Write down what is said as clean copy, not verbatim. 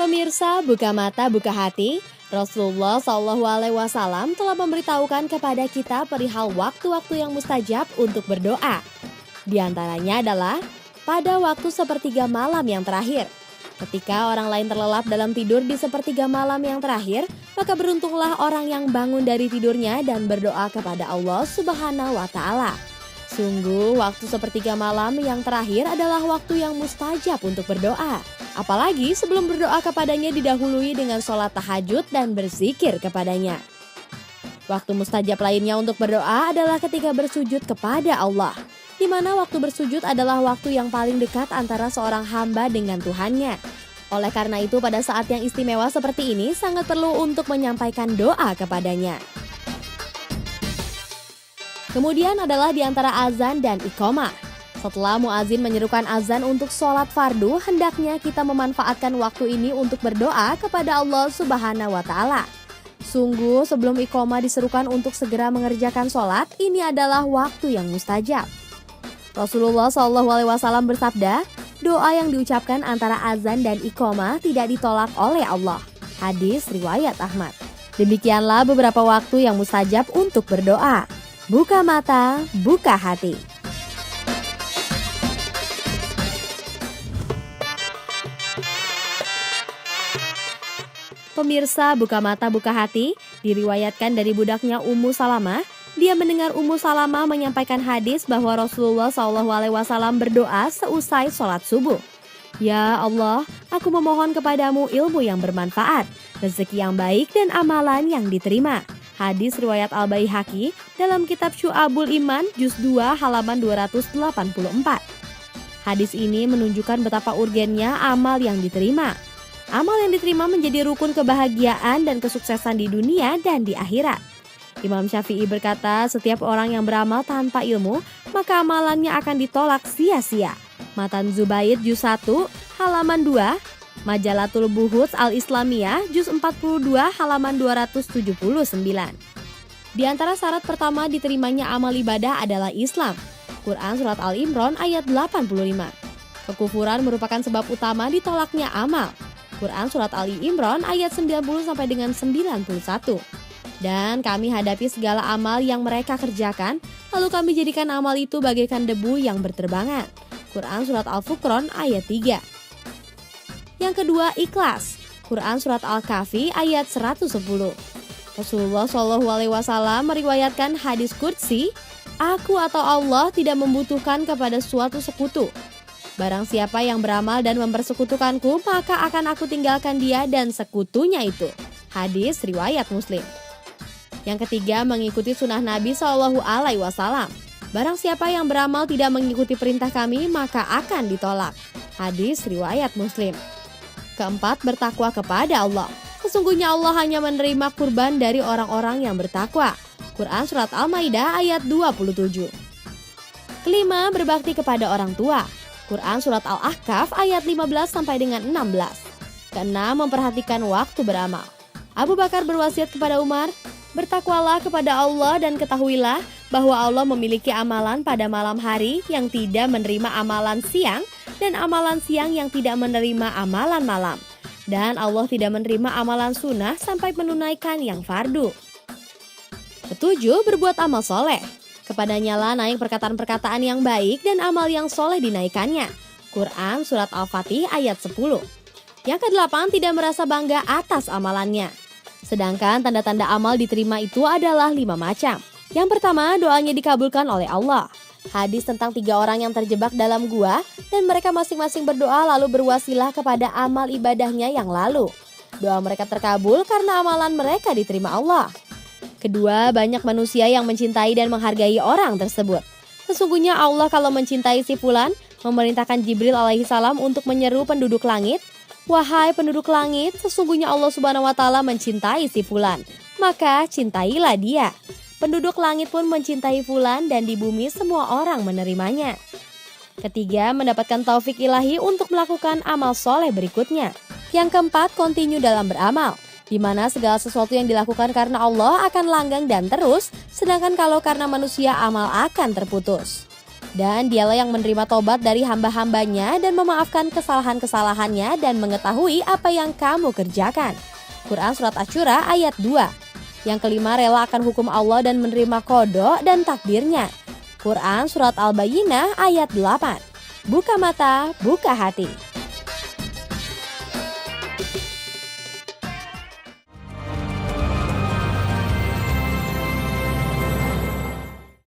Pemirsa, buka mata, buka hati. Rasulullah SAW telah memberitahukan kepada kita perihal waktu-waktu yang mustajab untuk berdoa. Di antaranya adalah pada waktu sepertiga malam yang terakhir. Ketika orang lain terlelap dalam tidur di sepertiga malam yang terakhir, maka beruntunglah orang yang bangun dari tidurnya dan berdoa kepada Allah Subhanahu wa Ta'ala. Sungguh, waktu sepertiga malam yang terakhir adalah waktu yang mustajab untuk berdoa. Apalagi sebelum berdoa kepadanya didahului dengan sholat tahajud dan berzikir kepadanya. Waktu mustajab lainnya untuk berdoa adalah ketika bersujud kepada Allah, di mana waktu bersujud adalah waktu yang paling dekat antara seorang hamba dengan Tuhannya. Oleh karena itu, pada saat yang istimewa seperti ini sangat perlu untuk menyampaikan doa kepadanya. Kemudian adalah di antara azan dan iqamah. Setelah muazin menyerukan azan untuk sholat fardu, hendaknya kita memanfaatkan waktu ini untuk berdoa kepada Allah Subhanahu wa Ta'ala. Sungguh, sebelum iqamah diserukan untuk segera mengerjakan sholat, ini adalah waktu yang mustajab. Rasulullah SAW bersabda, doa yang diucapkan antara azan dan iqamah tidak ditolak oleh Allah. Hadis riwayat Ahmad. Demikianlah beberapa waktu yang mustajab untuk berdoa. Buka mata, buka hati. Pemirsa, buka mata, buka hati diriwayatkan dari budaknya Ummu Salamah. Dia mendengar Ummu Salamah menyampaikan hadis bahwa Rasulullah SAW berdoa seusai sholat subuh. Ya Allah, aku memohon kepadamu ilmu yang bermanfaat, rezeki yang baik dan amalan yang diterima. Hadis riwayat Al-Baihaqi dalam kitab Syu'abul Iman juz 2 halaman 284. Hadis ini menunjukkan betapa urgennya amal yang diterima. Amal yang diterima menjadi rukun kebahagiaan dan kesuksesan di dunia dan di akhirat. Imam Syafi'i berkata, setiap orang yang beramal tanpa ilmu, maka amalannya akan ditolak sia-sia. Matan Zubaid juz 1 halaman 2, Majalatul Buhuts Al-Islamiyah juz 42 halaman 279. Di antara syarat pertama diterimanya amal ibadah adalah Islam. Quran Surat Al-Imran ayat 85. Kekufuran merupakan sebab utama ditolaknya amal. Quran Surat Ali Imran ayat 90 sampai dengan 91. Dan kami hadapi segala amal yang mereka kerjakan, lalu kami jadikan amal itu bagaikan debu yang berterbangan. Quran Surat Al-Furqan ayat 3. Yang kedua, ikhlas. Quran Surat Al-Kahfi ayat 110. Rasulullah SAW meriwayatkan hadis qudsi, aku atau Allah tidak membutuhkan kepada suatu sekutu. Barang siapa yang beramal dan mempersekutukanku, maka akan aku tinggalkan dia dan sekutunya itu. Hadis riwayat Muslim. Yang ketiga, mengikuti sunnah Nabi SAW. Barang siapa yang beramal tidak mengikuti perintah kami, maka akan ditolak. Hadis riwayat Muslim. Keempat, bertakwa kepada Allah. Sesungguhnya Allah hanya menerima kurban dari orang-orang yang bertakwa. Quran Surat Al-Maidah ayat 27. Kelima, berbakti kepada orang tua. Quran Surat Al-Ahqaf ayat 15 sampai dengan 16. Keenam, memperhatikan waktu beramal. Abu Bakar berwasiat kepada Umar, bertakwalah kepada Allah dan ketahuilah bahwa Allah memiliki amalan pada malam hari yang tidak menerima amalan siang dan amalan siang yang tidak menerima amalan malam. Dan Allah tidak menerima amalan sunnah sampai menunaikan yang fardu. Ketujuh, berbuat amal soleh. Kepadanya lah naik perkataan-perkataan yang baik dan amal yang soleh dinaikannya. Quran Surat Al-Fatih ayat 10. Yang kedelapan, tidak merasa bangga atas amalannya. Sedangkan tanda-tanda amal diterima itu adalah 5 macam. Yang pertama, doanya dikabulkan oleh Allah. Hadis tentang 3 orang yang terjebak dalam gua dan mereka masing-masing berdoa lalu berwasilah kepada amal ibadahnya yang lalu. Doa mereka terkabul karena amalan mereka diterima Allah. Kedua, banyak manusia yang mencintai dan menghargai orang tersebut. Sesungguhnya Allah kalau mencintai si fulan, memerintahkan Jibril alaihissalam untuk menyeru penduduk langit, wahai penduduk langit, sesungguhnya Allah Subhanahu wa Ta'ala mencintai si fulan, maka cintailah dia. Penduduk langit pun mencintai fulan dan di bumi semua orang menerimanya. Ketiga, mendapatkan taufik ilahi untuk melakukan amal soleh berikutnya. Yang keempat, kontinu dalam beramal, di mana segala sesuatu yang dilakukan karena Allah akan langgeng dan terus, sedangkan kalau karena manusia amal akan terputus. Dan dialah yang menerima tobat dari hamba-hambanya dan memaafkan kesalahan-kesalahannya dan mengetahui apa yang kamu kerjakan. Quran Surat Asy-Syura ayat 2. Yang kelima, rela akan hukum Allah dan menerima qada dan takdirnya. Quran Surat Al-Bayyinah ayat 8. Buka mata, buka hati.